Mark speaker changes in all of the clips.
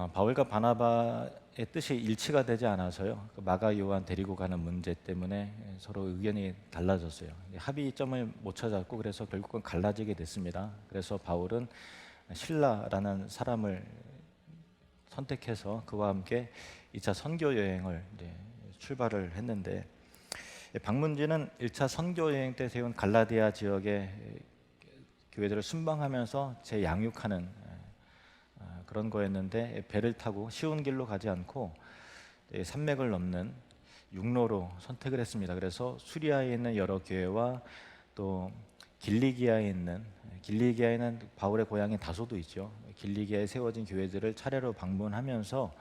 Speaker 1: 바울과 바나바의 뜻이 일치가 되지 않아서요. 그 마가 요한 데리고 가는 문제 때문에 서로 의견이 달라졌어요. 합의점을 못 찾았고 그래서 결국은 갈라지게 됐습니다. 그래서 바울은 실라라는 사람을 선택해서 그와 함께 2차 선교 여행을 이제 출발을 했는데, 방문지는 1차 선교 여행 때 세운 갈라디아 지역의 교회들을 순방하면서 재양육하는 그런 거였는데, 배를 타고 쉬운 길로 가지 않고 산맥을 넘는 육로로 선택을 했습니다. 그래서 수리아에 있는 여러 교회와 또 길리기아에는 바울의 고향인 다소도 있죠. 길리기아에 세워진 교회들을 차례로 방문하면서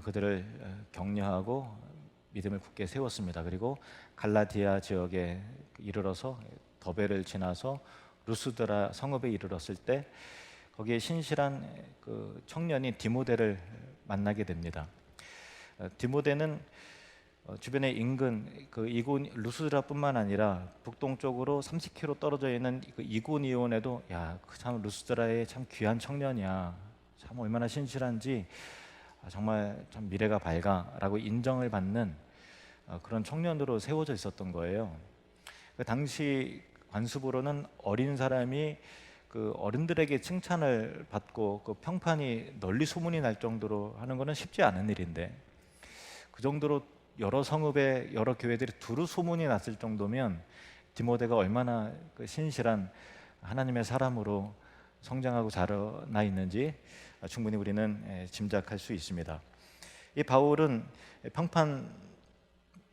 Speaker 1: 그들을 격려하고 믿음을 굳게 세웠습니다. 그리고 갈라디아 지역에 이르러서 더베를 지나서 루스드라 성읍에 이르렀을 때 거기에 신실한 그 청년인 디모데를 만나게 됩니다. 디모데는 주변의 인근 그 이곤 루스드라뿐만 아니라 북동쪽으로 30km 떨어져 있는 그 이고니온에도 참 루스드라의 참 귀한 청년이야, 참 얼마나 신실한지 정말 참 미래가 밝아라고 인정을 받는 그런 청년으로 세워져 있었던 거예요. 그 당시 관습으로는 어린 사람이 그 어른들에게 칭찬을 받고 그 평판이 널리 소문이 날 정도로 하는 것은 쉽지 않은 일인데, 그 정도로 여러 성읍에 여러 교회들이 두루 소문이 났을 정도면 디모데가 얼마나 그 신실한 하나님의 사람으로 성장하고 자라나 있는지 충분히 우리는 짐작할 수 있습니다. 이 바울은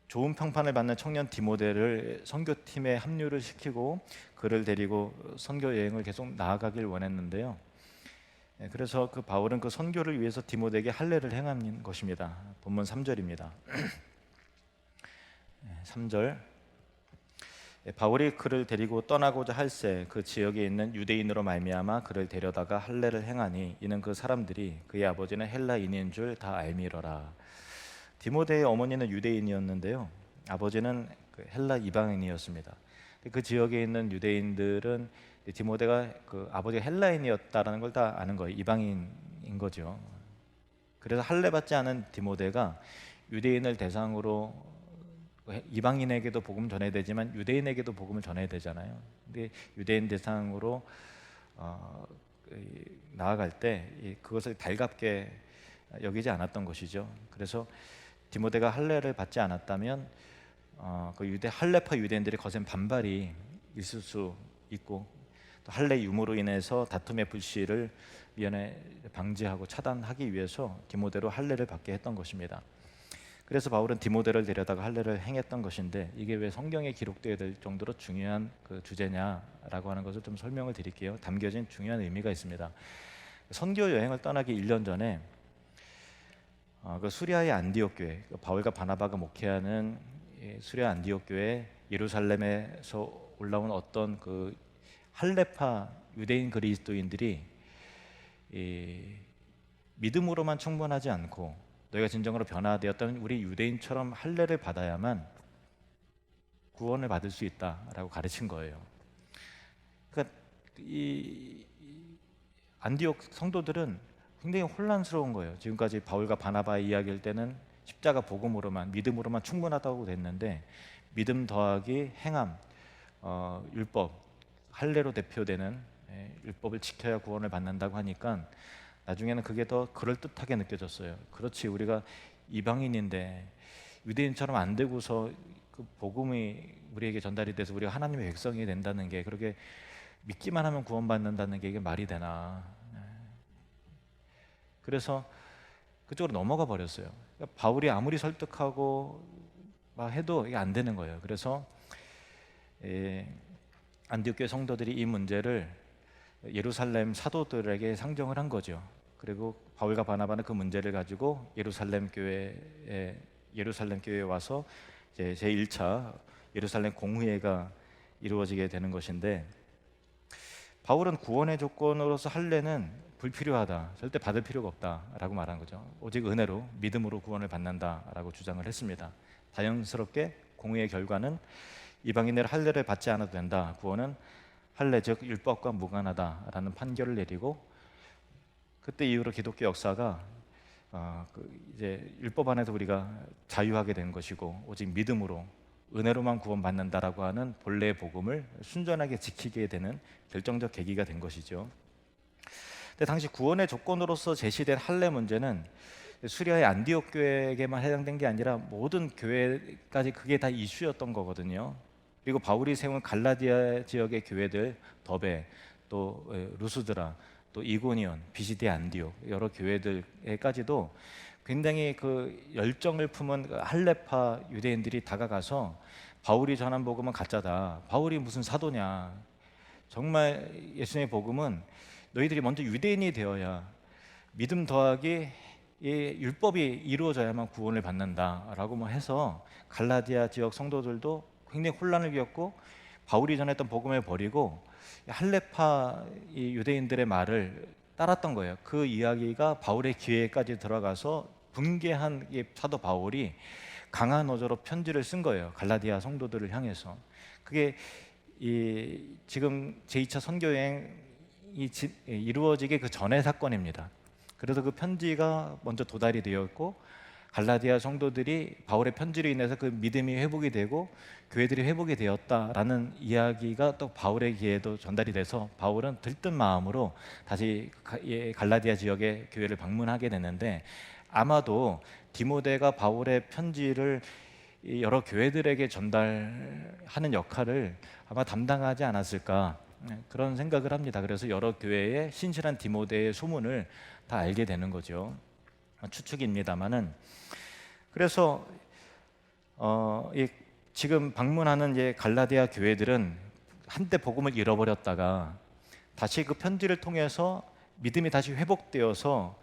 Speaker 1: 좋은 평판을 받는 청년 디모데를 선교팀에 합류를 시키고 그를 데리고 선교 여행을 계속 나아가길 원했는데요. 그래서 그 바울은 그 선교를 위해서 디모데에게 할례를 행한 것입니다. 본문 3절입니다. 3절, 바울이 그를 데리고 떠나고자 할새 그 지역에 있는 유대인으로 말미암아 그를 데려다가 할례를 행하니 이는 그 사람들이 그의 아버지는 헬라인인 줄 다 알미러라. 디모데의 어머니는 유대인이었는데요, 아버지는 그 헬라 이방인이었습니다. 그 지역에 있는 유대인들은 디모데가 그 아버지가 헬라인이었다라는 걸 다 아는 거예요. 이방인인 거죠. 그래서 할례 받지 않은 디모데가 유대인을 대상으로 이방인에게도 복음을 전해야 되지만 유대인에게도 복음을 전해야 되잖아요. 근데 유대인 대상으로 나아갈 때 그것을 달갑게 여기지 않았던 것이죠. 그래서 디모데가 할례를 받지 않았다면 그 할례파 유대인들이 거센 반발이 있을 수 있고, 또 할례 유무로 인해서 다툼의 불씨를 미연에 방지하고 차단하기 위해서 디모데로 할례를 받게 했던 것입니다. 그래서 바울은 디모데를 데려다가 할례를 행했던 것인데, 이게 왜 성경에 기록되어야 될 정도로 중요한 그 주제냐라고 하는 것을 좀 설명을 드릴게요. 담겨진 중요한 의미가 있습니다. 선교 여행을 떠나기 1년 전에 그 수리아의 안디옥 교회, 바울과 바나바가 목회하는 수리아 안디옥 교회 예루살렘에서 올라온 어떤 그 할례파 유대인 그리스도인들이 믿음으로만 충분하지 않고 너희가 진정으로 변화되었다면 우리 유대인처럼 할례를 받아야만 구원을 받을 수 있다라고 가르친 거예요. 그러니까 이 안디옥 성도들은 굉장히 혼란스러운 거예요. 지금까지 바울과 바나바의 이야기일 때는 십자가 복음으로만, 믿음으로만 충분하다고 됐는데, 믿음 더하기 행함, 율법, 할례로 대표되는 율법을 지켜야 구원을 받는다고 하니까 나중에는 그게 더 그럴듯하게 느껴졌어요. 그렇지, 우리가 이방인인데 유대인처럼 안 되고서 그 복음이 우리에게 전달이 돼서 우리가 하나님의 백성이 된다는 게, 그렇게 믿기만 하면 구원받는다는 게 이게 말이 되나. 그래서 그쪽으로 넘어가 버렸어요. 그러니까 바울이 아무리 설득하고 막 해도 이게 안 되는 거예요. 그래서 안디옥 교회 성도들이 이 문제를 예루살렘 사도들에게 상정을 한 거죠. 그리고 바울과 바나바는 그 문제를 가지고 예루살렘 교회에 와서 이제 제1차 예루살렘 공회가 이루어지게 되는 것인데, 바울은 구원의 조건으로서 할례는 불필요하다, 절대 받을 필요가 없다라고 말한 거죠. 오직 은혜로 믿음으로 구원을 받는다라고 주장을 했습니다. 자연스럽게 공의의 결과는 이방인들 할례를 받지 않아도 된다, 구원은 할례 즉 율법과 무관하다라는 판결을 내리고, 그때 이후로 기독교 역사가 이제 율법 안에서 우리가 자유하게 된 것이고 오직 믿음으로 은혜로만 구원받는다라고 하는 본래의 복음을 순전하게 지키게 되는 결정적 계기가 된 것이죠. 근데 당시 구원의 조건으로서 제시된 할례 문제는 수리아의 안디옥 교회에게만 해당된 게 아니라 모든 교회까지 그게 다 이슈였던 거거든요. 그리고 바울이 세운 갈라디아 지역의 교회들, 더베, 또 루스드라, 또 이고니온, 비시디 안디옥 여러 교회들에까지도 굉장히 그 열정을 품은 할례파 유대인들이 다가가서 바울이 전한 복음은 가짜다. 바울이 무슨 사도냐. 정말 예수님의 복음은 너희들이 먼저 유대인이 되어야 믿음 더하기 이 율법이 이루어져야만 구원을 받는다라고 해서 갈라디아 지역 성도들도 굉장히 혼란을 겪고 바울이 전했던 복음을 버리고 할례파 이 유대인들의 말을 따랐던 거예요. 그 이야기가 바울의 귀에까지 들어가서 분개한 이 사도 바울이 강한 어조로 편지를 쓴 거예요. 갈라디아 성도들을 향해서. 그게 지금 제2차 선교여행이 이루어지기 그 전의 사건입니다. 그래서 그 편지가 먼저 도달이 되었고 갈라디아 성도들이 바울의 편지로 인해서 그 믿음이 회복이 되고 교회들이 회복이 되었다라는 이야기가 또 바울의 귀에도 전달이 돼서 바울은 들뜬 마음으로 다시 갈라디아 지역의 교회를 방문하게 되는데 아마도 디모데가 바울의 편지를 여러 교회들에게 전달하는 역할을 아마 담당하지 않았을까 그런 생각을 합니다. 그래서 여러 교회의 신실한 디모데의 소문을 다 알게 되는 거죠. 추측입니다만은 그래서 지금 방문하는 갈라디아 교회들은 한때 복음을 잃어버렸다가 다시 그 편지를 통해서 믿음이 다시 회복되어서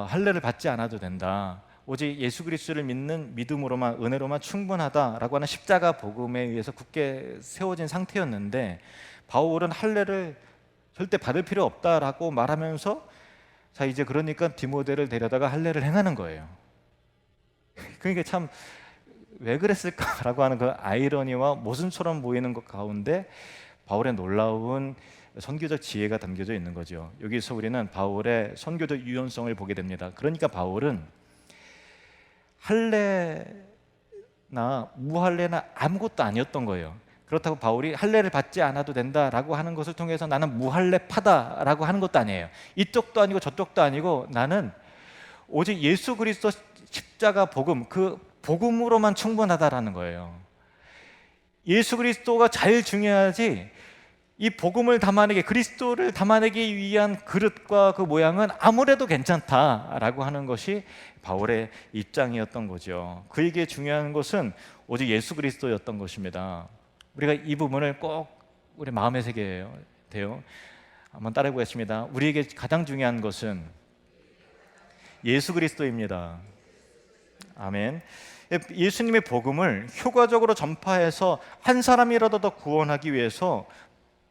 Speaker 1: 할례를 받지 않아도 된다. 오직 예수 그리스도를 믿는 믿음으로만 은혜로만 충분하다라고 하는 십자가 복음에 의해서 굳게 세워진 상태였는데 바울은 할례를 절대 받을 필요 없다라고 말하면서 자 이제 그러니까 디모데를 데려다가 할례를 행하는 거예요. 그러니까 참 왜 그랬을까라고 하는 그 아이러니와 모순처럼 보이는 것 가운데 바울의 놀라운 선교적 지혜가 담겨져 있는 거죠. 여기서 우리는 바울의 선교적 유연성을 보게 됩니다. 그러니까 바울은 할례나 무할례나 아무것도 아니었던 거예요. 그렇다고 바울이 할례를 받지 않아도 된다라고 하는 것을 통해서 나는 무할례파다라고 하는 것도 아니에요. 이쪽도 아니고 저쪽도 아니고 나는 오직 예수 그리스도 십자가 복음 그 복음으로만 충분하다라는 거예요. 예수 그리스도가 제일 중요하지 이 복음을 담아내기 그리스도를 담아내기 위한 그릇과 그 모양은 아무래도 괜찮다라고 하는 것이 바울의 입장이었던 거죠. 그에게 중요한 것은 오직 예수 그리스도였던 것입니다. 우리가 이 부분을 꼭 우리 마음에 새겨야 돼요. 한번 따라해 보겠습니다. 우리에게 가장 중요한 것은 예수 그리스도입니다. 아멘. 예수님의 복음을 효과적으로 전파해서 한 사람이라도 더 구원하기 위해서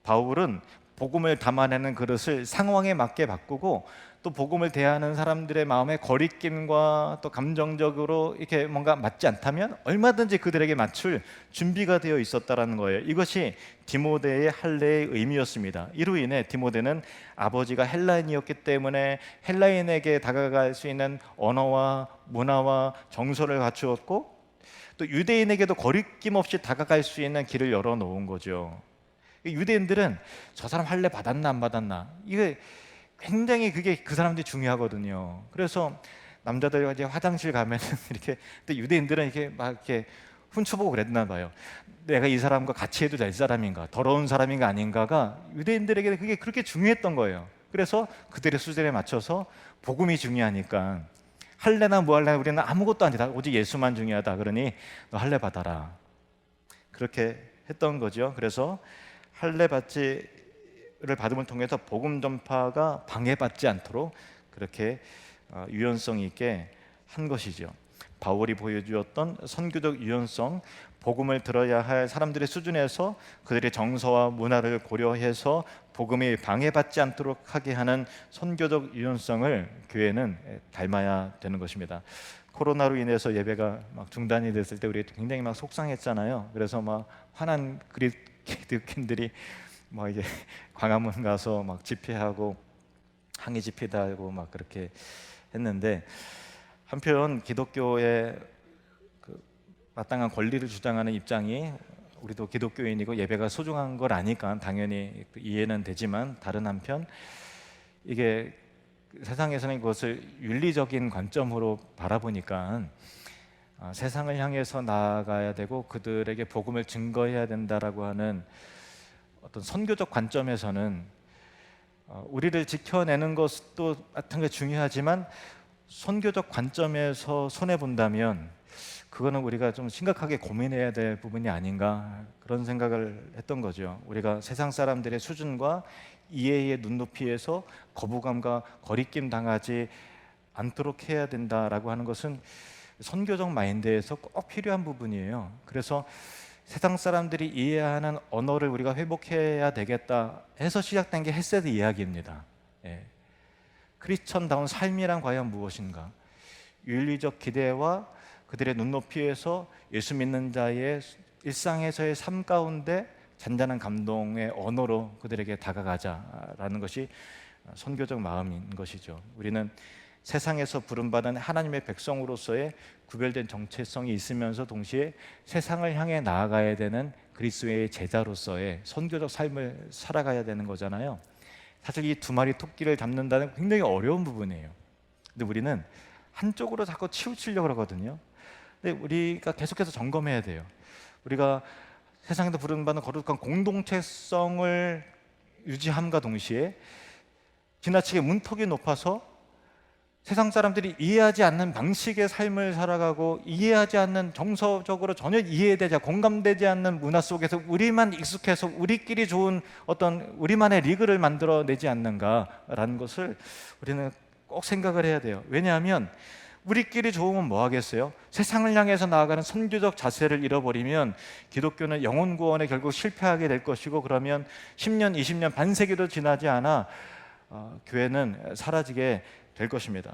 Speaker 1: 바울은 복음을 담아내는 그릇을 상황에 맞게 바꾸고 또 복음을 대하는 사람들의 마음에 거리낌과 또 감정적으로 이렇게 뭔가 맞지 않다면 얼마든지 그들에게 맞출 준비가 되어 있었다라는 거예요. 이것이 디모데의 할례의 의미였습니다. 이로 인해 디모데는 아버지가 헬라인이었기 때문에 헬라인에게 다가갈 수 있는 언어와 문화와 정서를 갖추었고 또 유대인에게도 거리낌 없이 다가갈 수 있는 길을 열어놓은 거죠. 유대인들은 저 사람 할례 받았나 안 받았나 이게 굉장히 그게 그 사람들이 중요하거든요. 그래서 남자들이 이제 화장실 가면 이렇게 근데 유대인들은 이렇게 막 이렇게 훔쳐보고 그랬나 봐요. 내가 이 사람과 같이 해도 될 사람인가 더러운 사람인가 아닌가가 유대인들에게 그게 그렇게 중요했던 거예요. 그래서 그들의 수준에 맞춰서 복음이 중요하니까 할례나 무할례나 우리는 아무것도 아니다 오직 예수만 중요하다 그러니 너 할례 받아라 그렇게 했던 거죠. 그래서 할례 받지를 받음을 통해서 복음 전파가 방해받지 않도록 그렇게 유연성 있게 한 것이죠. 바울이 보여주었던 선교적 유연성, 복음을 들어야 할 사람들의 수준에서 그들의 정서와 문화를 고려해서 복음이 방해받지 않도록 하게 하는 선교적 유연성을 교회는 닮아야 되는 것입니다. 코로나로 인해서 예배가 막 중단이 됐을 때 우리 굉장히 막 속상했잖아요. 그래서 막 화난 기독교인들이 막 이제 광화문 가서 막 집회하고 항의 집회도 하고 막 그렇게 했는데, 한편 기독교의 그 마땅한 권리를 주장하는 입장이, 우리도 기독교인이고 예배가 소중한 걸 아니까 당연히 이해는 되지만, 다른 한편 이게 세상에서는 그것을 윤리적인 관점으로 바라보니까 세상을 향해서 나아가야 되고 그들에게 복음을 증거해야 된다라고 하는 어떤 선교적 관점에서는 우리를 지켜내는 것도 마찬가지로 중요하지만, 선교적 관점에서 손해 본다면 그거는 우리가 좀 심각하게 고민해야 될 부분이 아닌가, 그런 생각을 했던 거죠. 우리가 세상 사람들의 수준과 이해의 눈높이에서 거부감과 거리낌 당하지 않도록 해야 된다라고 하는 것은 선교적 마인드에서 꼭 필요한 부분이에요. 그래서 세상 사람들이 이해하는 언어를 우리가 회복해야 되겠다 해서 시작된 게 헤세드 이야기입니다. 예. 크리스천다운 삶이란 과연 무엇인가? 윤리적 기대와 그들의 눈높이에서 예수 믿는 자의 일상에서의 삶 가운데 잔잔한 감동의 언어로 그들에게 다가가자라는 것이 선교적 마음인 것이죠. 우리는 세상에서 부름받은 하나님의 백성으로서의 구별된 정체성이 있으면서 동시에 세상을 향해 나아가야 되는 그리스도의 제자로서의 선교적 삶을 살아가야 되는 거잖아요. 사실 이 두 마리 토끼를 잡는다는 굉장히 어려운 부분이에요. 근데 우리는 한쪽으로 자꾸 치우치려고 그러거든요. 근데 우리가 계속해서 점검해야 돼요. 우리가 세상에서 부름받는 거룩한 공동체성을 유지함과 동시에 지나치게 문턱이 높아서 세상 사람들이 이해하지 않는 방식의 삶을 살아가고, 이해하지 않는, 정서적으로 전혀 이해되지 않고 공감되지 않는 문화 속에서 우리만 익숙해서 우리끼리 좋은 어떤 우리만의 리그를 만들어내지 않는가라는 것을 우리는 꼭 생각을 해야 돼요. 왜냐하면 우리끼리 좋으면 뭐 하겠어요? 세상을 향해서 나아가는 선교적 자세를 잃어버리면 기독교는 영혼 구원에 결국 실패하게 될 것이고, 그러면 10년, 20년, 반세기도 지나지 않아 교회는 사라지게 될 것입니다.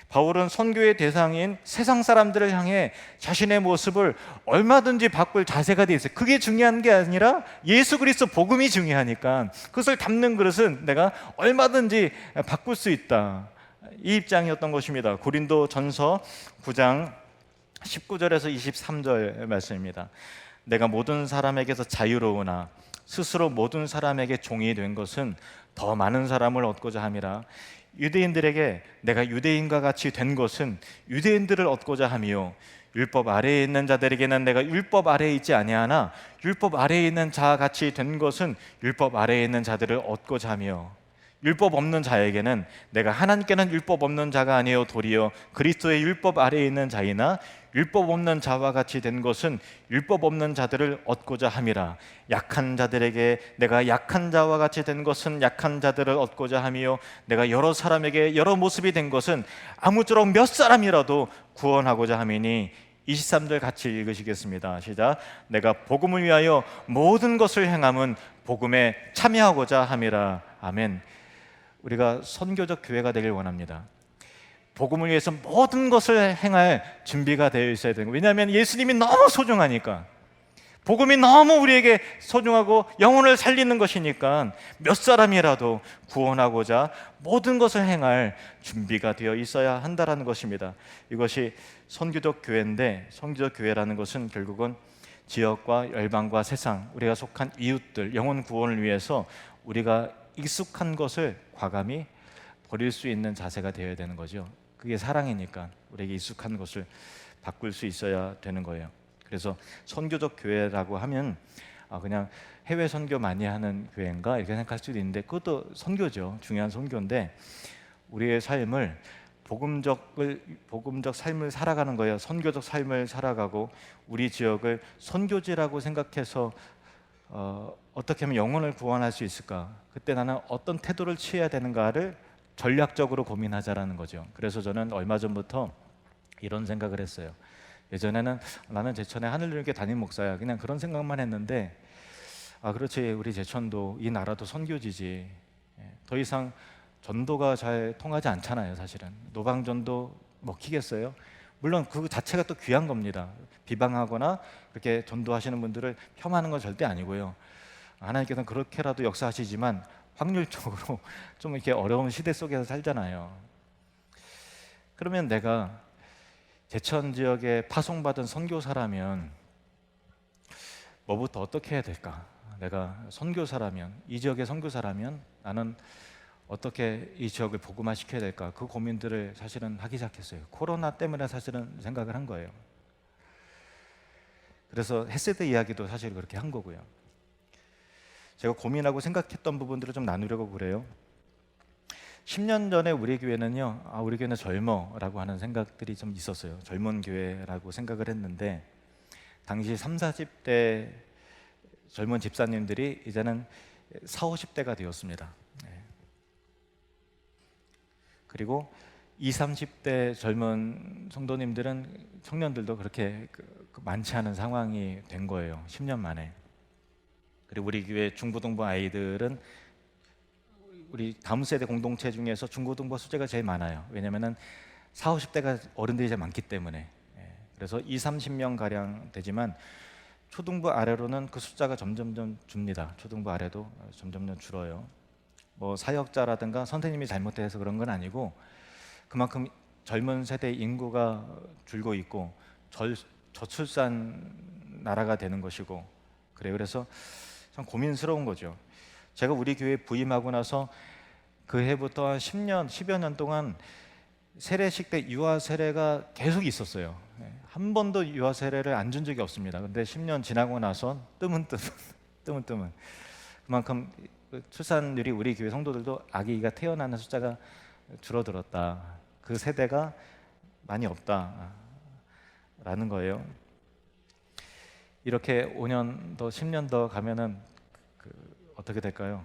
Speaker 1: 바울은 선교의 대상인 세상 사람들을 향해 자신의 모습을 얼마든지 바꿀 자세가 돼 있어요. 그게 중요한 게 아니라 예수 그리스도 복음이 중요하니까 그것을 담는 그릇은 내가 얼마든지 바꿀 수 있다, 이 입장이었던 것입니다. 고린도 전서 9장 19절에서 23절 말씀입니다. 내가 모든 사람에게서 자유로우나 스스로 모든 사람에게 종이 된 것은 더 많은 사람을 얻고자 함이라. 유대인들에게 내가 유대인과 같이 된 것은 유대인들을 얻고자 함이요, 율법 아래에 있는 자들에게는 내가 율법 아래에 있지 아니하나 율법 아래에 있는 자와 같이 된 것은 율법 아래에 있는 자들을 얻고자 하며, 율법 없는 자에게는 내가 하나님께는 율법 없는 자가 아니요 도리어 그리스도의 율법 아래에 있는 자이나 율법 없는 자와 같이 된 것은 율법 없는 자들을 얻고자 함이라. 약한 자들에게 내가 약한 자와 같이 된 것은 약한 자들을 얻고자 함이요, 내가 여러 사람에게 여러 모습이 된 것은 아무쪼록 몇 사람이라도 구원하고자 함이니. 23절 같이 읽으시겠습니다. 시작. 내가 복음을 위하여 모든 것을 행함은 복음에 참여하고자 함이라. 아멘. 우리가 선교적 교회가 되길 원합니다. 복음을 위해서 모든 것을 행할 준비가 되어 있어야 되는 거예요. 왜냐하면 예수님이 너무 소중하니까, 복음이 너무 우리에게 소중하고 영혼을 살리는 것이니까 몇 사람이라도 구원하고자 모든 것을 행할 준비가 되어 있어야 한다는 것입니다. 이것이 선교적 교회인데, 선교적 교회라는 것은 결국은 지역과 열방과 세상, 우리가 속한 이웃들 영혼 구원을 위해서 우리가 익숙한 것을 과감히 버릴 수 있는 자세가 되어야 되는 거죠. 그게 사랑이니까 우리에게 익숙한 것을 바꿀 수 있어야 되는 거예요. 그래서 선교적 교회라고 하면 그냥 해외 선교 많이 하는 교회인가 이렇게 생각할 수도 있는데, 그것도 선교죠. 중요한 선교인데 우리의 삶을 복음적 삶을 살아가는 거예요. 선교적 삶을 살아가고 우리 지역을 선교지라고 생각해서 어떻게 하면 영혼을 구원할 수 있을까? 그때 나는 어떤 태도를 취해야 되는가를 전략적으로 고민하자라는 거죠. 그래서 저는 얼마 전부터 이런 생각을 했어요. 예전에는 나는 제천의 하늘교회 담임 목사야, 그냥 그런 생각만 했는데, 그렇지, 우리 제천도 이 나라도 선교지지. 더 이상 전도가 잘 통하지 않잖아요. 사실은 노방전도 먹히겠어요? 물론 그 자체가 또 귀한 겁니다. 비방하거나 그렇게 전도하시는 분들을 폄하하는 건 절대 아니고요. 하나님께서는 그렇게라도 역사하시지만 확률적으로 좀 이렇게 어려운 시대 속에서 살잖아요. 그러면 내가 제천 지역에 파송받은 선교사라면 뭐부터 어떻게 해야 될까? 내가 선교사라면, 이 지역의 선교사라면 나는 어떻게 이 지역을 복음화시켜야 될까? 그 고민들을 사실은 하기 시작했어요. 코로나 때문에 사실은 생각을 한 거예요. 그래서 헤세드 이야기도 사실 그렇게 한 거고요. 제가 고민하고 생각했던 부분들을 좀 나누려고 그래요. 10년 전에 우리 교회는요, 우리 교회는 젊어라고 하는 생각들이 좀 있었어요. 젊은 교회라고 생각을 했는데 당시 3, 40대 젊은 집사님들이 이제는 4, 50대가 되었습니다. 그리고 20, 30대 젊은 성도님들은 청년들도 그렇게 많지 않은 상황이 된 거예요. 10년 만에. 그리고 우리 교회 중고등부 아이들은 우리 다음 세대 공동체 중에서 중고등부 숫자가 제일 많아요. 왜냐면은 4, 50대가 어른들이 제일 많기 때문에. 그래서 2, 30명 가량 되지만 초등부 아래로는 그 숫자가 점점점 줍니다. 초등부 아래도 점점점 줄어요. 뭐 사역자라든가 선생님이 잘못해서 그런 건 아니고 그만큼 젊은 세대 인구가 줄고 있고 저출산 나라가 되는 것이고 그래요. 그래서 참 고민스러운 거죠. 제가 우리 교회에 부임하고 나서 그 해부터 한 10년, 10여 년 동안 세례식 때 유아 세례가 계속 있었어요. 한 번도 유아 세례를 안 준 적이 없습니다. 근데 10년 지나고 나서 뜨문뜨문 그만큼 출산율이 우리 교회 성도들도 아기가 태어나는 숫자가 줄어들었다. 그 세대가 많이 없다라는 거예요. 이렇게 5년 더 10년 더 가면은 어떻게 될까요?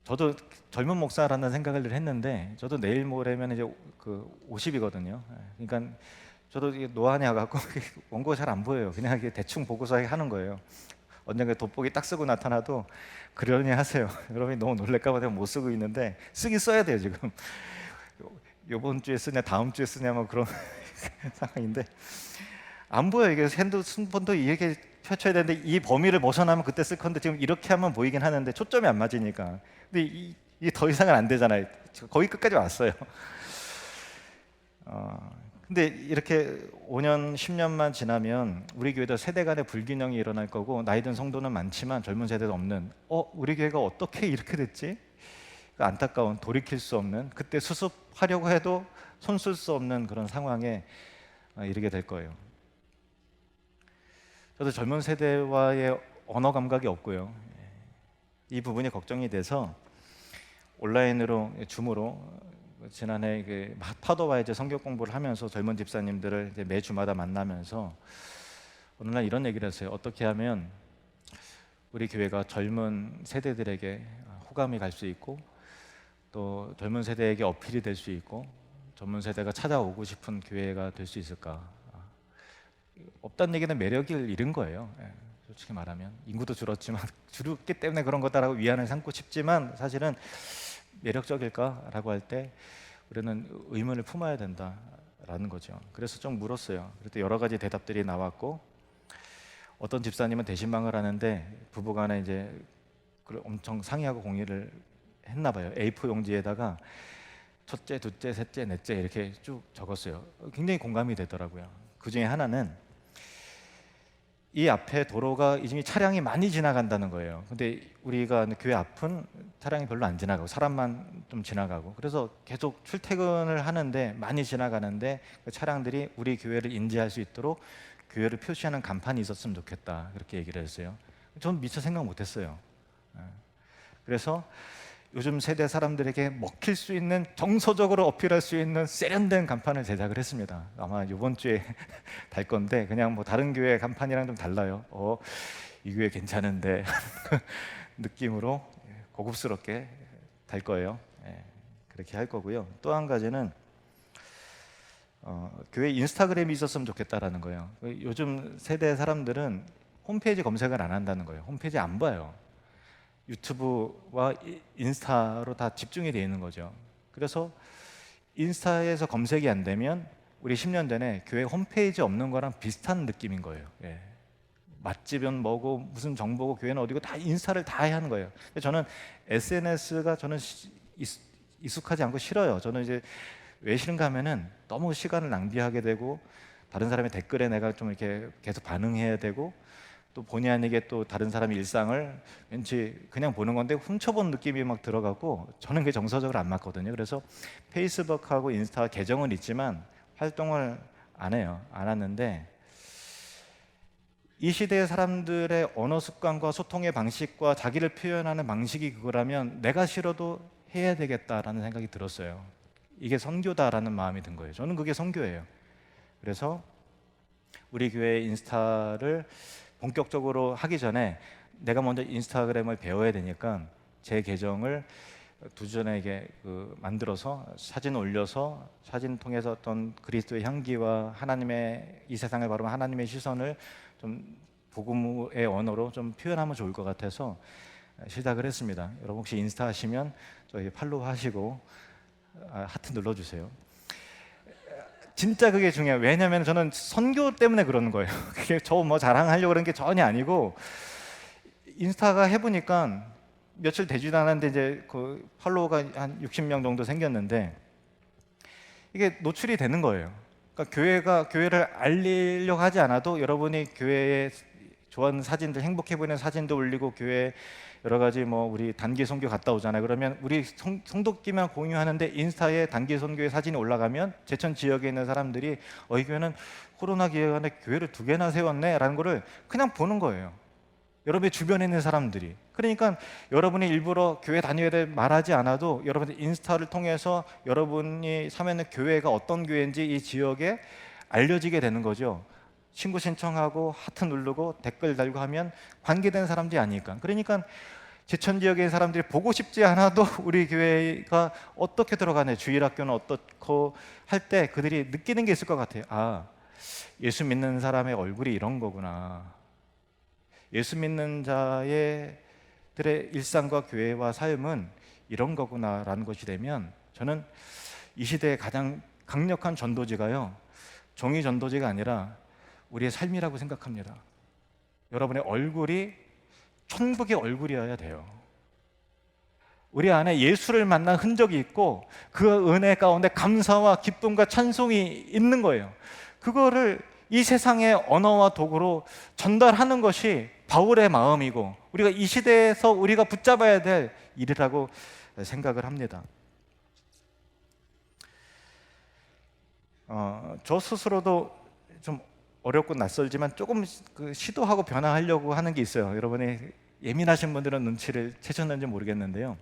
Speaker 1: 저도 젊은 목사라는 생각을 늘 했는데 저도 내일 모레면 이제 50이거든요. 그러니까 저도 노안이어 갖고 원고 잘 안 보여요. 그냥 대충 보고서 하는 거예요. 언젠가 돋보기 딱 쓰고 나타나도 그러니 하세요. 여러분이 너무 놀랄까 봐 내가 못 쓰고 있는데 쓰긴 써야 돼요 지금. 요번 주에 쓰냐 다음 주에 쓰냐 뭐 그런 상황인데 안 보여. 이게 핸드폰도 이렇게 펼쳐야 되는데 이 범위를 벗어나면 그때 쓸 건데 지금 이렇게 하면 보이긴 하는데 초점이 안 맞으니까. 근데 이게 더 이상은 안 되잖아요. 거의 끝까지 왔어요. 근데 이렇게 5년, 10년만 지나면 우리 교회도 세대 간의 불균형이 일어날 거고 나이 든 성도는 많지만 젊은 세대도 없는 우리 교회가 어떻게 이렇게 됐지? 안타까운 돌이킬 수 없는 그때 수습하려고 해도 손쓸 수 없는 그런 상황에 이르게 될 거예요. 저도 젊은 세대와의 언어 감각이 없고요. 이 부분이 걱정이 돼서 온라인으로 줌으로 지난해 파도와 이제 성경 공부를 하면서 젊은 집사님들을 이제 매주마다 만나면서 어느 날 이런 얘기를 했어요. 어떻게 하면 우리 교회가 젊은 세대들에게 호감이 갈 수 있고 또 젊은 세대에게 어필이 될 수 있고 젊은 세대가 찾아오고 싶은 교회가 될 수 있을까? 없다는 얘기는 매력을 잃은 거예요. 솔직히 말하면 인구도 줄었지만 줄었기 때문에 그런 거다라고 위안을 삼고 싶지만 사실은 매력적일까라고 할 때 우리는 의문을 품어야 된다라는 거죠. 그래서 좀 물었어요. 그때 여러 가지 대답들이 나왔고 어떤 집사님은 대신방을 하는데 부부간에 이제 엄청 상의하고 공유를 했나 봐요. A4 용지에다가 첫째, 둘째, 셋째, 넷째 이렇게 쭉 적었어요. 굉장히 공감이 되더라고요. 그 중에 하나는 이 앞에 도로가 이미 차량이 많이 지나간다는 거예요. 근데 우리가 교회 앞은 차량이 별로 안 지나가고 사람만 좀 지나가고 그래서 계속 출퇴근을 하는데 많이 지나가는데 그 차량들이 우리 교회를 인지할 수 있도록 교회를 표시하는 간판이 있었으면 좋겠다 그렇게 얘기를 했어요. 전 미처 생각 못했어요. 그래서 요즘 세대 사람들에게 먹힐 수 있는 정서적으로 어필할 수 있는 세련된 간판을 제작을 했습니다. 아마 이번 주에 달 건데 그냥 뭐 다른 교회 간판이랑 좀 달라요. 이 교회 괜찮은데 느낌으로 고급스럽게 달 거예요. 그렇게 할 거고요. 또 한 가지는 교회 인스타그램이 있었으면 좋겠다라는 거예요. 요즘 세대 사람들은 홈페이지 검색을 안 한다는 거예요. 홈페이지 안 봐요. 유튜브와 인스타로 다 집중이 되어 있는 거죠. 그래서 인스타에서 검색이 안 되면 우리 10년 전에 교회 홈페이지 없는 거랑 비슷한 느낌인 거예요. 맛집은 뭐고 무슨 정보고 교회는 어디고 다 인스타를 다 해야 하는 거예요. 저는 SNS가 익숙하지 않고 싫어요. 저는 이제 왜 싫은가 하면은 너무 시간을 낭비하게 되고 다른 사람의 댓글에 내가 좀 이렇게 계속 반응해야 되고 또 본의 아니게 또 다른 사람의 일상을 왠지 그냥 보는 건데 훔쳐본 느낌이 막 들어가고 저는 그게 정서적으로 안 맞거든요. 그래서 페이스북하고 인스타 계정은 있지만 활동을 안 해요. 안 하는데 이 시대의 사람들의 언어 습관과 소통의 방식과 자기를 표현하는 방식이 그거라면 내가 싫어도 해야 되겠다라는 생각이 들었어요. 이게 선교다라는 마음이 든 거예요. 저는 그게 선교예요. 그래서 우리 교회 인스타를 본격적으로 하기 전에 내가 먼저 인스타그램을 배워야 되니까 제 계정을 두 주 전에 이게 만들어서 사진 올려서 사진 통해서 어떤 그리스도의 향기와 하나님의 이 세상을 바라보는 하나님의 시선을 좀 복음의 언어로 좀 표현하면 좋을 것 같아서 시작을 했습니다. 여러분 혹시 인스타 하시면 저희 팔로우 하시고 하트 눌러주세요. 진짜 그게 중요해요. 왜냐하면 저는 선교 때문에 그러는 거예요. 그게 저 뭐 자랑하려고 그런 게 전혀 아니고 인스타가 해보니까 며칠 되지도 않았는데 이제 그 팔로워가 한 60명 정도 생겼는데 이게 노출이 되는 거예요. 그러니까 교회를 알리려고 하지 않아도 여러분이 교회에 좋아하는 사진들, 행복해 보이는 사진도 올리고 교회 여러 가지 뭐 우리 단기 선교 갔다 오잖아요. 그러면 우리 성도끼만 공유하는데 인스타에 단기 선교의 사진이 올라가면 제천 지역에 있는 사람들이 이 교회는 코로나 기간에 교회를 2개나 세웠네라는 거를 그냥 보는 거예요. 여러분의 주변에 있는 사람들이. 그러니까 여러분이 일부러 교회 다녀야 될 말하지 않아도 여러분의 인스타를 통해서 여러분이 참여하는 교회가 어떤 교회인지 이 지역에 알려지게 되는 거죠. 친구 신청하고 하트 누르고 댓글 달고 하면 관계된 사람들이 아니니까. 그러니까 제천 지역의 사람들이 보고 싶지 않아도 우리 교회가 어떻게 들어가네, 주일학교는 어떻고 할 때 그들이 느끼는 게 있을 것 같아요. 아, 예수 믿는 사람의 얼굴이 이런 거구나. 예수 믿는 자들의 일상과 교회와 삶은 이런 거구나라는 것이 되면 저는 이 시대의 가장 강력한 전도지가요, 종이 전도지가 아니라 우리의 삶이라고 생각합니다. 여러분의 얼굴이 천국의 얼굴이어야 돼요. 우리 안에 예수를 만난 흔적이 있고 그 은혜 가운데 감사와 기쁨과 찬송이 있는 거예요. 그거를 이 세상의 언어와 도구로 전달하는 것이 바울의 마음이고 우리가 이 시대에서 우리가 붙잡아야 될 일이라고 생각을 합니다. 저 스스로도 좀 어렵고 낯설지만 조금 시도하고 변화하려고 하는 게 있어요. 여러분이 예민하신 분들은 눈치를 채셨는지 모르겠는데요.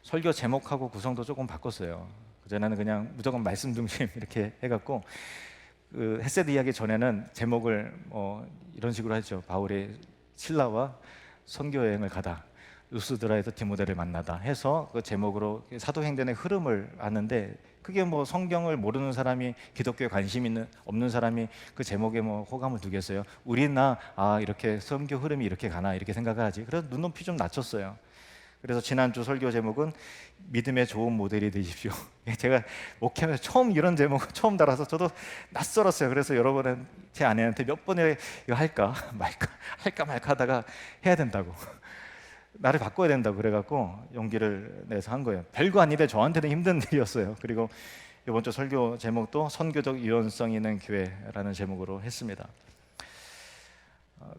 Speaker 1: 설교 제목하고 구성도 조금 바꿨어요. 그전에는 그냥 무조건 말씀 중심 이렇게 해갖고 헷세드 이야기 전에는 제목을 이런 식으로 했죠. 바울이 신라와 선교 여행을 가다 루스드라에서 디모데를 만나다 해서 그 제목으로 사도행전의 흐름을 아는데 그게 뭐 성경을 모르는 사람이 기독교에 관심 없는 사람이 그 제목에 뭐 호감을 두겠어요. 우리나 이렇게 선교 흐름이 이렇게 가나 이렇게 생각을 하지. 그래서 눈높이 좀 낮췄어요. 그래서 지난주 설교 제목은 믿음의 좋은 모델이 되십시오. 제가 목회하면서 처음 이런 제목을 처음 달아서 저도 낯설었어요. 그래서 여러분은 제 아내한테 몇 번에 이거 할까 말까 하다가 해야 된다고, 나를 바꿔야 된다고 그래갖고 용기를 내서 한 거예요. 별거 아닌데 저한테는 힘든 일이었어요. 그리고 이번 주 설교 제목도 선교적 유연성 있는 교회라는 제목으로 했습니다.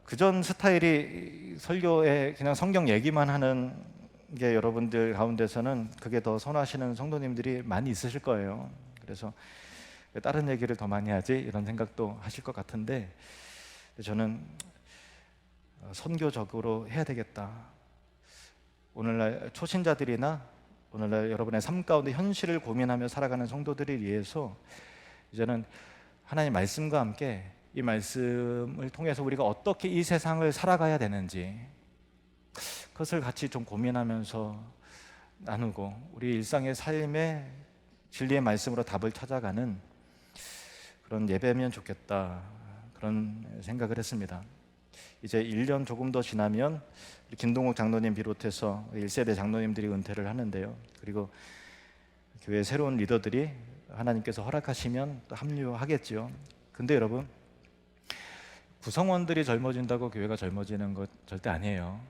Speaker 1: 그전 스타일이 설교에 그냥 성경 얘기만 하는 게 여러분들 가운데서는 그게 더 선호하시는 성도님들이 많이 있으실 거예요. 그래서 다른 얘기를 더 많이 하지 이런 생각도 하실 것 같은데 저는 선교적으로 해야 되겠다. 오늘날 초신자들이나 오늘날 여러분의 삶 가운데 현실을 고민하며 살아가는 성도들을 위해서 이제는 하나님 말씀과 함께 이 말씀을 통해서 우리가 어떻게 이 세상을 살아가야 되는지 그것을 같이 좀 고민하면서 나누고 우리 일상의 삶에 진리의 말씀으로 답을 찾아가는 그런 예배면 좋겠다, 그런 생각을 했습니다. 이제 1년 조금 더 지나면 김동욱 장로님 비롯해서 1세대 장로님들이 은퇴를 하는데요. 그리고 교회 새로운 리더들이 하나님께서 허락하시면 또 합류하겠죠. 근데 여러분, 구성원들이 젊어진다고 교회가 젊어지는 것 절대 아니에요.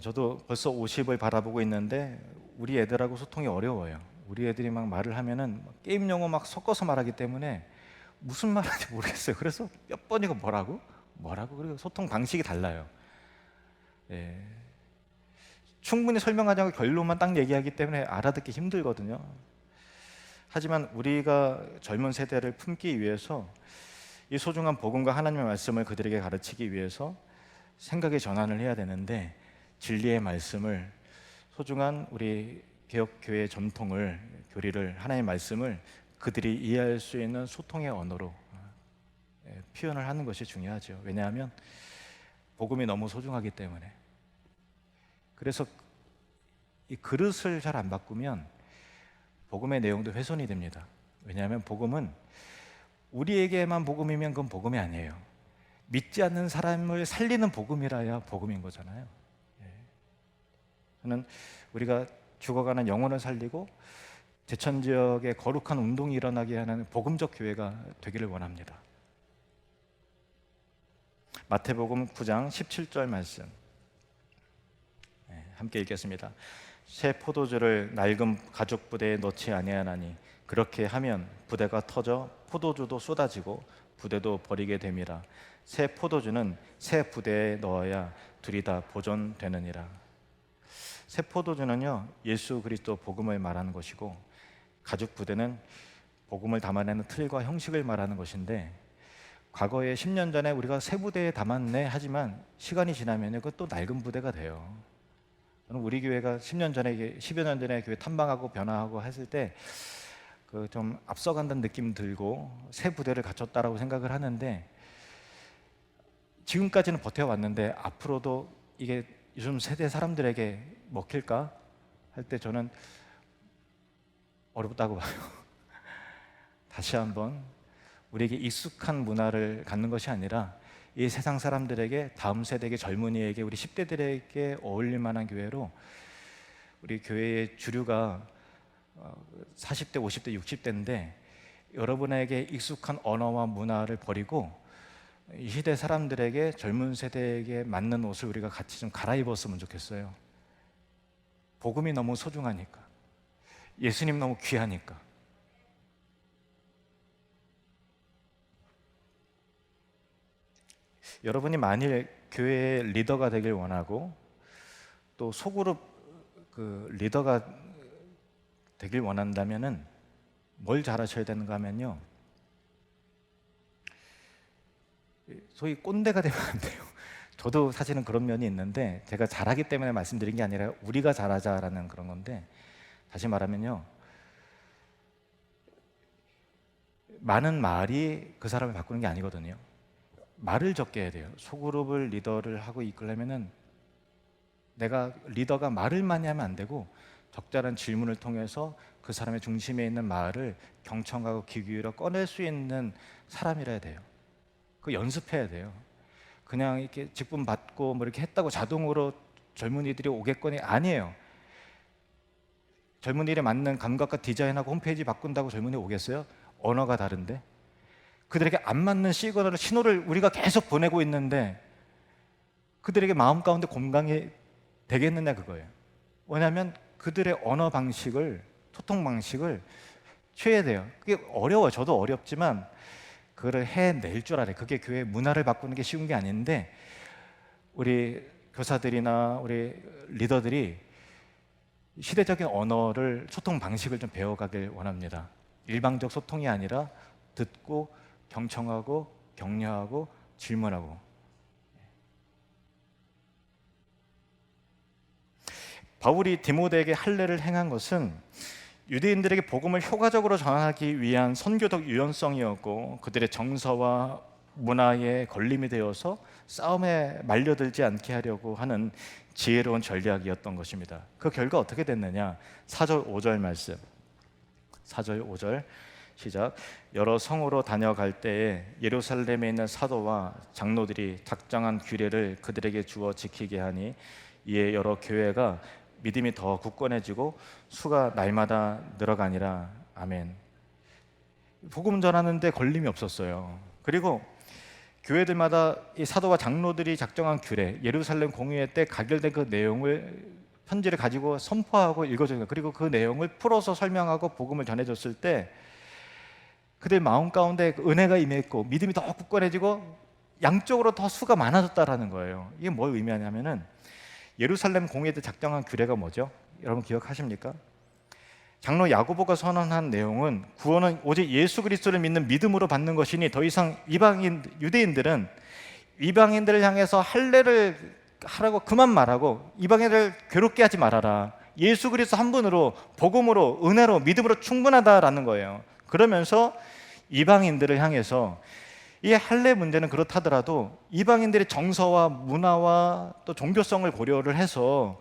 Speaker 1: 저도 벌써 50을 바라보고 있는데 우리 애들하고 소통이 어려워요. 우리 애들이 막 말을 하면은 게임 용어 막 섞어서 말하기 때문에 무슨 말인지 모르겠어요. 그래서 몇 번이고 뭐라고 그리고 소통 방식이 달라요. 예. 충분히 설명하지 않고 결론만 딱 얘기하기 때문에 알아듣기 힘들거든요. 하지만 우리가 젊은 세대를 품기 위해서 이 소중한 복음과 하나님의 말씀을 그들에게 가르치기 위해서 생각의 전환을 해야 되는데, 진리의 말씀을, 소중한 우리 개혁교회의 전통을, 교리를, 하나님의 말씀을 그들이 이해할 수 있는 소통의 언어로 표현을 하는 것이 중요하죠. 왜냐하면 복음이 너무 소중하기 때문에. 그래서 이 그릇을 잘 안 바꾸면 복음의 내용도 훼손이 됩니다. 왜냐하면 복음은 우리에게만 복음이면 그건 복음이 아니에요. 믿지 않는 사람을 살리는 복음이라야 복음인 거잖아요. 저는 우리가 죽어가는 영혼을 살리고 제천 지역에 거룩한 운동이 일어나게 하는 복음적 교회가 되기를 원합니다. 마태복음 9장 17절 말씀 함께 읽겠습니다. 새 포도주를 낡은 가죽 부대에 넣지 아니하나니 그렇게 하면 부대가 터져 포도주도 쏟아지고 부대도 버리게 됨이라. 새 포도주는 새 부대에 넣어야 둘이 다 보존되느니라. 새 포도주는요, 예수 그리스도 복음을 말하는 것이고, 가죽 부대는 복음을 담아내는 틀과 형식을 말하는 것인데, 과거에 10년 전에 우리가 새 부대에 담았네 하지만 시간이 지나면 그것도 낡은 부대가 돼요. 저는 우리 교회가 10년 전에, 10여 년 전에 교회 탐방하고 변화하고 했을 때 그 좀 앞서간다는 느낌 들고 새 부대를 갖췄다라고 생각을 하는데, 지금까지는 버텨왔는데 앞으로도 이게 요즘 세대 사람들에게 먹힐까 할 때 저는 어렵다고 봐요. 다시 한번 우리에게 익숙한 문화를 갖는 것이 아니라 이 세상 사람들에게, 다음 세대에게, 젊은이에게, 우리 10대들에게 어울릴 만한 교회로, 우리 교회의 주류가 40대, 50대, 60대인데 여러분에게 익숙한 언어와 문화를 버리고 이 시대 사람들에게, 젊은 세대에게 맞는 옷을 우리가 같이 좀 갈아입었으면 좋겠어요. 복음이 너무 소중하니까, 예수님 너무 귀하니까. 여러분이 만일 교회의 리더가 되길 원하고 또 소그룹 리더가 되길 원한다면은 뭘 잘하셔야 되는가 하면요, 소위 꼰대가 되면 안 돼요. 저도 사실은 그런 면이 있는데 제가 잘하기 때문에 말씀드린 게 아니라 우리가 잘하자라는 그런 건데, 다시 말하면요, 많은 말이 그 사람을 바꾸는 게 아니거든요. 말을 적게 해야 돼요. 소그룹을 리더를 하고 이끌려면은 내가 리더가 말을 많이 하면 안 되고 적절한 질문을 통해서 그 사람의 중심에 있는 말을 경청하고 귀 기울여 꺼낼 수 있는 사람이라야 돼요. 그 연습해야 돼요. 그냥 이렇게 직분 받고 뭐 이렇게 했다고 자동으로 젊은이들이 오겠거니 아니에요. 젊은이들에 맞는 감각과 디자인하고 홈페이지 바꾼다고 젊은이 오겠어요? 언어가 다른데. 그들에게 안 맞는 신호를 우리가 계속 보내고 있는데 그들에게 마음 가운데 공감이 되겠느냐, 그거예요. 왜냐하면 그들의 언어 방식을, 소통 방식을 취해야 돼요. 그게 어려워요. 저도 어렵지만 그거를 해낼 줄 알아요. 그게 교회 문화를 바꾸는 게 쉬운 게 아닌데, 우리 교사들이나 우리 리더들이 시대적인 언어를, 소통 방식을 좀 배워가길 원합니다. 일방적 소통이 아니라 듣고 경청하고 격려하고 질문하고. 바울이 디모데에게 할례를 행한 것은 유대인들에게 복음을 효과적으로 전하기 위한 선교적 유연성이었고, 그들의 정서와 문화에 걸림이 되어서 싸움에 말려들지 않게 하려고 하는 지혜로운 전략이었던 것입니다. 그 결과 어떻게 됐느냐? 4절 5절 말씀, 4절 5절 시작. 여러 성으로 다녀갈 때에 예루살렘에 있는 사도와 장로들이 작정한 규례를 그들에게 주어 지키게 하니 이에 여러 교회가 믿음이 더 굳건해지고 수가 날마다 늘어가니라. 아멘. 복음 전하는데 걸림이 없었어요. 그리고 교회들마다 이 사도와 장로들이 작정한 규례, 예루살렘 공의회 때 가결된 그 내용을 편지를 가지고 선포하고 읽어주는 거예요. 그리고 그 내용을 풀어서 설명하고 복음을 전해줬을 때 그들 마음 가운데 은혜가 임했고 믿음이 더 굳건해지고 양쪽으로 더 수가 많아졌다라는 거예요. 이게 뭘 의미하냐면은 예루살렘 공의회 때 작정한 규례가 뭐죠? 여러분 기억하십니까? 장로 야고보가 선언한 내용은 구원은 오직 예수 그리스도를 믿는 믿음으로 받는 것이니 더 이상 유대인들은 이방인들을 향해서 할례를 하라고 그만 말하고 이방인들을 괴롭게 하지 말아라. 예수 그리스도 한 분으로 복음으로 은혜로 믿음으로 충분하다라는 거예요. 그러면서 이방인들을 향해서 이 할례 문제는 그렇다더라도 이방인들의 정서와 문화와 또 종교성을 고려를 해서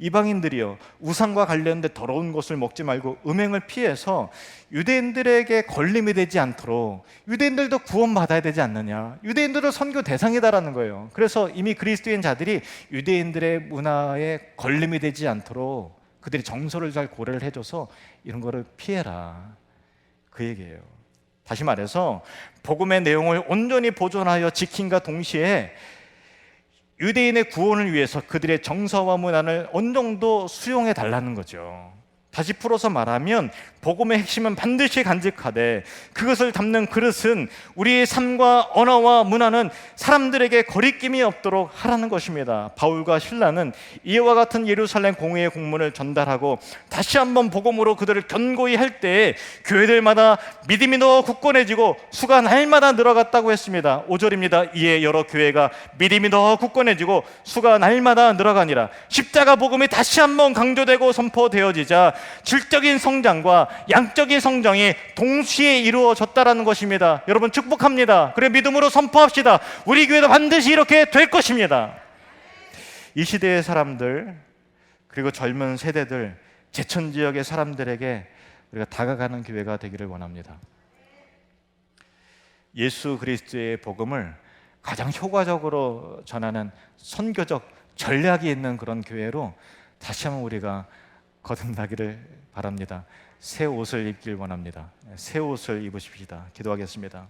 Speaker 1: 이방인들이요 우상과 관련된 더러운 것을 먹지 말고 음행을 피해서 유대인들에게 걸림이 되지 않도록 유대인들도 구원받아야 되지 않느냐, 유대인들도 선교 대상이다라는 거예요. 그래서 이미 그리스도인 자들이 유대인들의 문화에 걸림이 되지 않도록 그들이 정서를 잘 고려를 해줘서 이런 거를 피해라, 그 얘기예요. 다시 말해서 복음의 내용을 온전히 보존하여 지킴과 동시에 유대인의 구원을 위해서 그들의 정서와 문화를 어느 정도 수용해 달라는 거죠. 다시 풀어서 말하면 복음의 핵심은 반드시 간직하되 그것을 담는 그릇은 우리의 삶과 언어와 문화는 사람들에게 거리낌이 없도록 하라는 것입니다. 바울과 실라는 이와 같은 예루살렘 공의회 공문을 전달하고 다시 한번 복음으로 그들을 견고히 할 때에 교회들마다 믿음이 더 굳건해지고 수가 날마다 늘어갔다고 했습니다. 5절입니다. 이에 여러 교회가 믿음이 더 굳건해지고 수가 날마다 늘어가니라. 십자가 복음이 다시 한번 강조되고 선포되어지자 질적인 성장과 양적인 성장이 동시에 이루어졌다라는 것입니다. 여러분 축복합니다. 그래 믿음으로 선포합시다. 우리 교회도 반드시 이렇게 될 것입니다. 이 시대의 사람들 그리고 젊은 세대들 제천 지역의 사람들에게 우리가 다가가는 교회가 되기를 원합니다. 예수 그리스도의 복음을 가장 효과적으로 전하는 선교적 전략이 있는 그런 교회로 다시 한번 우리가 거듭나기를 바랍니다. 새 옷을 입길 원합니다. 새 옷을 입으십시다. 기도하겠습니다.